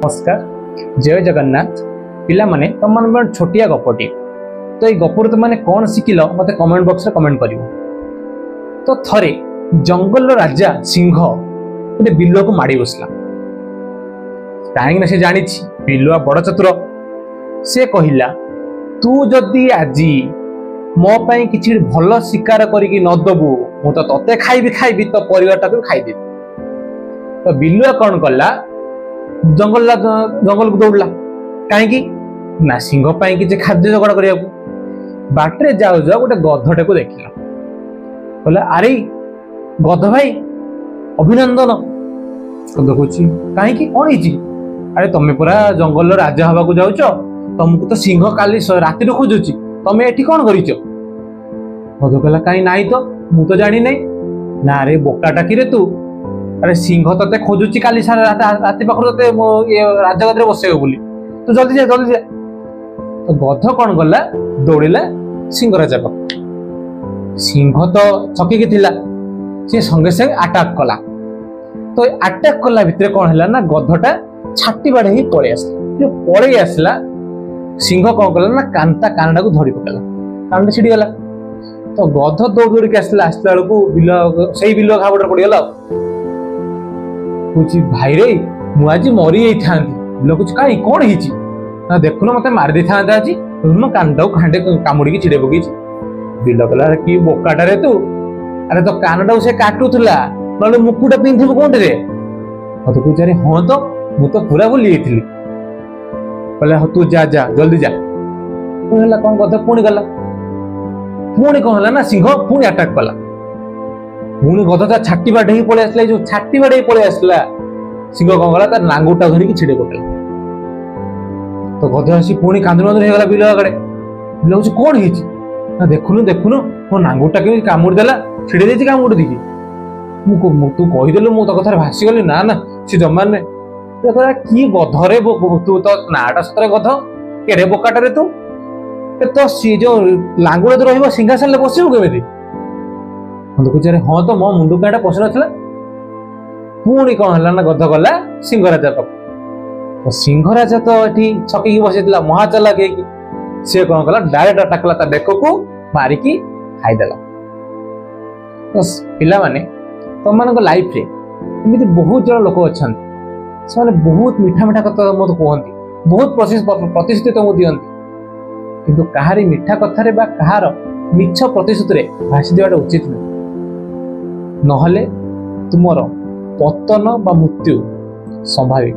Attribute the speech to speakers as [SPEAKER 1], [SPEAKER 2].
[SPEAKER 1] नमस्कार जय जगन्नाथ पिला माने तुम मान छोटिया गपटी तो ये गपर तुम मैंने कौन शिखिल मत कमेंट बॉक्स में कमेंट कर। तो थरे जंगल राजा सिंह गोटे बिलुआ को माड़ी बसला कहीं से जानी बिलुआ बड़ चतुर से कहला तू जदि आज मो पाई किछि भल शिकार करिकी न दबु मु तो तते खाइबी तो परिवार टाक खाइदेबी। तो बिलुआ कौन कला जंगल को दौड़ला कहीं ना सिंह पाई किछि खाद्य जोगाड़ करिया बाटरे जाऊ जाऊ गोटे गधटे को देखला बोला अरे गध भाई अभिनंदन देखुची कहीं कौन ही अरे तुम्हें पूरा जंगल राजा हवा को जाऊच तुमको तो सिंह काली राति खोजुची तमें एठी कौन करिच गध कहला कहीं नाई तो मु तो जानी नहीं ना रे बोकाटा कि रे तू अरे सिंह तते खोजुची काली सारा राति पाखर तते राजा गदरे बसेबो बोली तू जल्दी जा तो गध कौन गला दौड़िला सिंह राजा पाख सिंह तो चकिकी थिला से संगे संगे अटैक कला। तो अटैक कला भितर कौन हैला ना गधटा छाती बाड़े ही पळे आसला सिंह कौन कला ना कानटा को धरी पकला कानटा छिड़ी गला। तो गध दौड़ दौड़ के आसला बेलू बिल घाबड़े पड़गला कुछ भाई रे मु आज मरी बिल कुछ कहीं कौन ना देखुन मत मारी दे था आज मो कानटा को खांडे कामुड़ी छिड़े पकई बिल कहला कि बोकाटा रे तू अरे तो कानटा से काटुला ना मुकुटा पिंधु कौन रे मत कह अरे हाँ तो मु तो पूरा भूली जाइली कहले हाँ तू जा जा जल्दी जा पुणी कौन गध पुणी गला पुणी कौन है ना सिंह पुणी अटैक कला पुणी गध ता छाती बाटे ही पड़े आसला जो छाती बाटे ही पड़े आसला सिंह कौन गला तार नांगुटा धरिकी छिड़े पकला। तो गध आसी पुणी कांदुर हो गला बिल आगड़े बिल कौन कौन ना देखुनु मो नांगुटा के कामुड़ी देला छिड़े देछि कामुड़ी दिकी तू कहीदेलु मु तो कथार भासी गली ना ना सी जमान ने कि गधरे तू तो नाटा सतरे गध केरे बोकाटे तू तो सी जो लांगुड़ा तो रहिबो सिंहासन बसिबो केमिति देखुच अरे हाँ तो मो मुंडू काटा पशु नथिला पुणी कौन है ना गध गला सिंह राजा पाख। तो सिंह राजा तो एठी छकी बसिला महाचाला के सी कौन कला डायरेक्ट अटैक कला ता बेक को मारिकी खाईदेला। तो पिला माने तुम मान लाइफ रे एमती बहुत जन लोक अच्छा से बहुत मीठा मीठा कथा मत कहती बहुत प्रतिश्रुति तुमको दिखती किंतु कहारी मीठा कथारे बा कहार मिछ प्रतिश्रुति रे भासी देवाटा उचित नहीं नहले तुमर पतन बा मृत्यु स्वाभाविक।